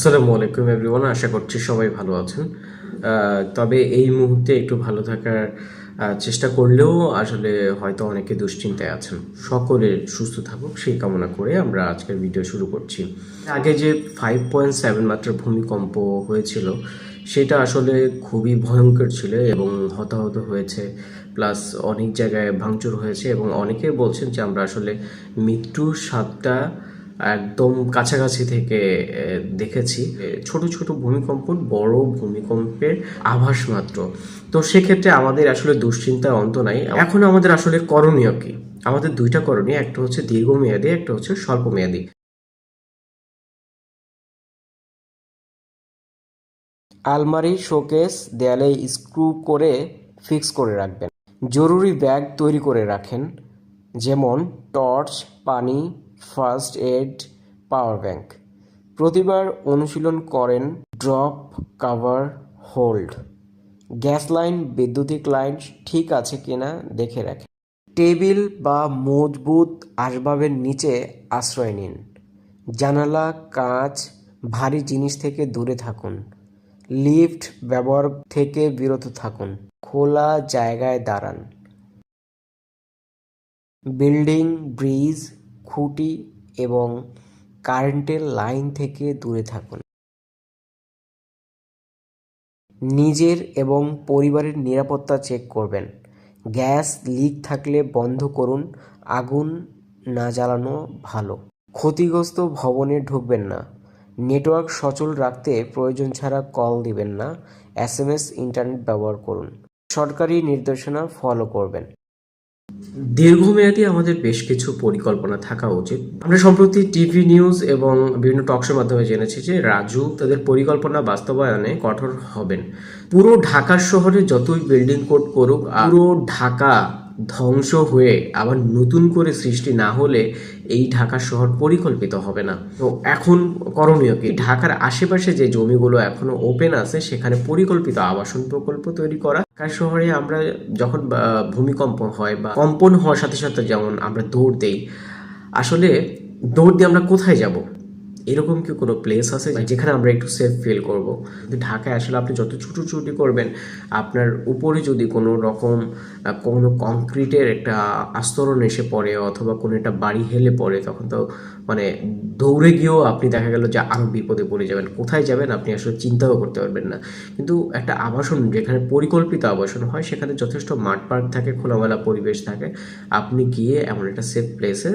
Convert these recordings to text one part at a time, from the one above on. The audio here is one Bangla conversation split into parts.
আসসালামু আলাইকুম এভরিওয়ান, আশা করছি সবাই ভালো আছেন। তবে এই মুহূর্তে একটু ভালো থাকার চেষ্টা করলেও আসলে হয়তো অনেকে দুশ্চিন্তায় আছেন। সকলে সুস্থ থাকুক সেই কামনা করে আমরা আজকের ভিডিও শুরু করছি। আগে যে 5.7 মাত্রার ভূমিকম্প হয়েছিল সেটা আসলে খুবই ভয়ঙ্কর ছিল এবং হতাহত হয়েছে, প্লাস অনেক জায়গায় ভাঙচুর হয়েছে এবং অনেকে বলছেন যে আমরা আসলে মৃত্যুর স্বাদটা একদম কাছাকাছি থেকে দেখেছি। ছোট ছোট ভূমিকম্প বড় ভূমিকম্পের আভাস মাত্র। তো সেক্ষেত্রে আমাদের আসলে দুশ্চিন্তার অন্ত নাই। এখন আমাদের আসলে করণীয় কি? আমাদের দুইটা করণীয়, একটা হচ্ছে দীর্ঘমেয়াদী, একটা হচ্ছে স্বল্পমেয়াদী। আলমারি, শোকেস, দেয়ালে স্ক্রু করে ফিক্স করে রাখবেন। জরুরি ব্যাগ তৈরি করে রাখেন, যেমন টর্চ, পানি, ফার্স্ট এড, পাওয়ার ব্যাংক। প্রতিবার অনুশীলন করেন drop, cover, hold. Gas line, বৈদ্যুতিক লাইন ঠিক আছে কিনা দেখে রাখেন। টেবিল বা মজবুত আসবাবের নিচে আশ্রয় নিন। জানালা, কাঁচ, ভারী জিনিস থেকে দূরে থাকুন। লিফট ব্যবহার থেকে বিরত থাকুন। খোলা জায়গায় দাঁড়ান। বিল্ডিং, ব্রিজ, খুঁটি এবং কারেন্টের লাইন থেকে দূরে থাকুন। নিজের এবং পরিবারের নিরাপত্তা চেক করবেন। গ্যাস লিক থাকলে বন্ধ করুন, আগুন না জ্বালানো ভালো। ক্ষতিগ্রস্ত ভবনে ঢুকবেন না। নেটওয়ার্ক সচল রাখতে প্রয়োজন ছাড়া কল দিবেন না। এসএমএস, ইন্টারনেট ব্যবহার করুন। সরকারি নির্দেশনা ফলো করবেন। দীর্ঘমেয়াদী আমাদের বেশ কিছু পরিকল্পনা থাকা উচিত। আমরা সম্প্রতি টিভি নিউজ এবং বিভিন্ন টকশোর মাধ্যমে জেনেছি যে রাজু তাদের পরিকল্পনা বাস্তবায়নে কঠোর হবেন। পুরো ঢাকা শহরে যতই বিল্ডিং কোড করুক, পুরো ঢাকা ধ্বংস হয়ে আবার নতুন করে সৃষ্টি না হলে এই ঢাকা শহর পরিকল্পিত হবে না। তো এখন করণীয় কি? ঢাকার আশেপাশে যে জমিগুলো এখনো ওপেন আছে সেখানে পরিকল্পিত আবাসন প্রকল্প তৈরি করা। ঢাকা শহরে আমরা যখন ভূমিকম্প হয় বা কম্পন হওয়ার সাথে সাথে যেমন আমরা দৌড় দেই, আসলে দৌড় দিয়ে আমরা কোথায় যাব? এরকম কি কোনো প্লেস আছে যেখানে আমরা একটু সেফ ফিল করব? ঢাকায় আসলে আপনি যত ছুটোছুটি করবেন, আপনার উপরে যদি কোনো রকম কোনো কংক্রিটের একটা আস্তরণ এসে পড়ে অথবা কোনো একটা বাড়ি হেলে পড়ে, তখন তো মানে দৌড়ে গিয়েও আপনি দেখা গেল যে আরও বিপদে পড়ে যাবেন। কোথায় যাবেন আপনি আসলে চিন্তাও করতে পারবেন না। কিন্তু একটা আবাসন, যেখানে পরিকল্পিত আবাসন হয়, সেখানে যথেষ্ট মাঠ পার্ক থাকে, খোলামেলা পরিবেশ থাকে, আপনি গিয়ে এমন একটা সেফ প্লেসে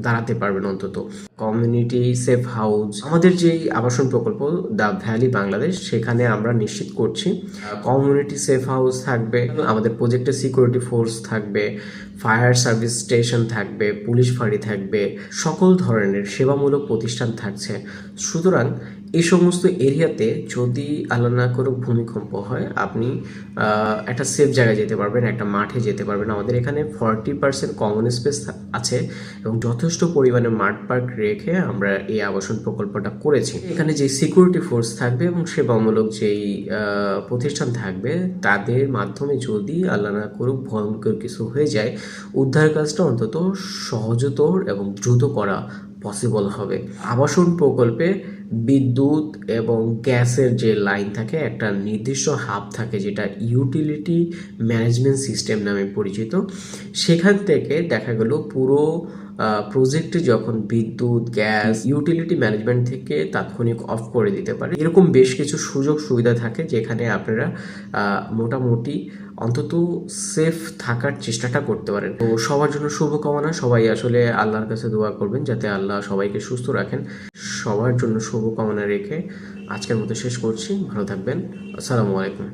দাঁড়াতে পারবেন অন্তত। কমিউনিটি সেফ হাউস, আমাদের যে আবাসন প্রকল্প দ্য ভ্যালি বাংলাদেশ, সেখানে আমরা নিশ্চিত করছি কমিউনিটি সেফ হাউস থাকবে, আমাদের প্রজেক্টে সিকিউরিটি ফোর্স থাকবে, ফায়ার সার্ভিস স্টেশন থাকবে, পুলিশ ফাঁড়ি থাকবে, সকল ধরনের সেবামূলক প্রতিষ্ঠান থাকছে। সুতরাং এই সমস্ত এরিয়াতে যদি আল্লাহ না করুক ভূমিকম্প হয়, আপনি একটা সেফ জায়গায় যেতে পারবেন, একটা মাঠে যেতে পারবেন। আমাদের এখানে 40% কমন স্পেস আছে এবং যথেষ্ট পরিমাণে মাঠ পার্ক রেখে আমরা এই আবাসন প্রকল্পটা করেছি। এখানে যে সিকিউরিটি ফোর্স থাকবে এবং সেবামূলক যেই প্রতিষ্ঠান থাকবে, তাদের মাধ্যমে যদি আল্লাহ না করুক ভয়ঙ্কর কিছু হয়ে যায়, উদ্ধার কাজটা অন্তত সহজতর এবং দ্রুত করা পসিবল হবে। আবাসন প্রকল্পে বিদ্যুৎ এবং গ্যাসের যে লাইন থাকে, একটা নির্দিষ্ট হাব থাকে যেটা ইউটিলিটি ম্যানেজমেন্ট সিস্টেম নামে পরিচিত। সেখান থেকে দেখা গেল পুরো প্রজেক্টে যখন বিদ্যুৎ, গ্যাস, ইউটিলিটি ম্যানেজমেন্ট থেকে তাৎক্ষণিক অফ করে দিতে পারে। এরকম বেশ কিছু সুযোগ সুবিধা থাকে যেখানে আপনারা মোটামুটি অন্তত সেফ থাকার চেষ্টাটা করতে পারেন। তো সবার জন্য শুভকামনা। সবাই আসলে আল্লাহর কাছে দোয়া করবেন যাতে আল্লাহ সবাইকে সুস্থ রাখেন। সবার জন্য শুভকামনা রেখে আজকের মতো শেষ করছি। ভালো থাকবেন। আসসালামু আলাইকুম।